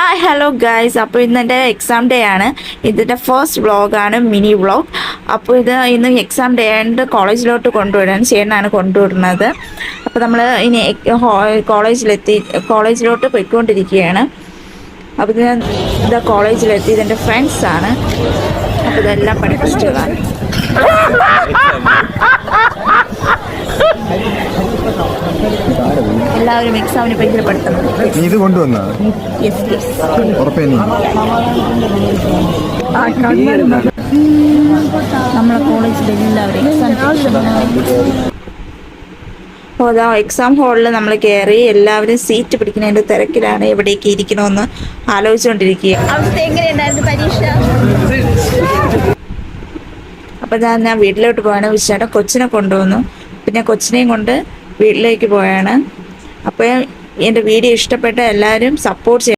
Hi hello guys. അപ്പോൾ ഇന്നെൻ്റെ exam day ആണ്. ഇതിൻ്റെ ഫസ്റ്റ് വ്ളോഗാണ്, മിനി വ്ളോഗ്. അപ്പോൾ ഇത് ഇന്ന് എക്സാം ഡേ ആയതുകൊണ്ട് കോളേജിലോട്ട് കൊണ്ടുവിടാൻ ചേട്ടനാണ് കൊണ്ടുവിടുന്നത്. അപ്പോൾ നമ്മൾ ഇനി കോളേജിലോട്ട് പോയിക്കൊണ്ടിരിക്കുകയാണ്. അപ്പോൾ ഇത് കോളേജിലെത്തി. ഇതെൻ്റെ ഫ്രണ്ട്സാണ്. അപ്പോൾ ഇതെല്ലാം പഠിപ്പിച്ചതാണ്. എല്ലാവരും എക്സാമിന് ഭയങ്കര പഠിത്തം. ഇത് കൊണ്ടുവന്ന നമ്മളെ കോളേജിൽ എല്ലാവരും എക്സാം ഹാളിൽ നമ്മൾ കയറി. എല്ലാവരും സീറ്റ് പിടിക്കുന്നതിൻ്റെ തിരക്കിലാണ്. എവിടേക്ക് ഇരിക്കണമെന്ന് ആലോചിച്ചുകൊണ്ടിരിക്കുക. അവിടുത്തെ എങ്ങനെയുണ്ടായിരുന്നു പരീക്ഷ? അപ്പം ഞാൻ വീട്ടിലോട്ട് പോയാണ്. വിശേഷം കൊച്ചിനെ കൊണ്ടുവന്നു. പിന്നെ കൊച്ചിനെയും കൊണ്ട് വീട്ടിലേക്ക് പോയാണ്. അപ്പോൾ എൻ്റെ വീഡിയോ ഇഷ്ടപ്പെട്ട എല്ലാവരും സപ്പോർട്ട് ചെയ്യും.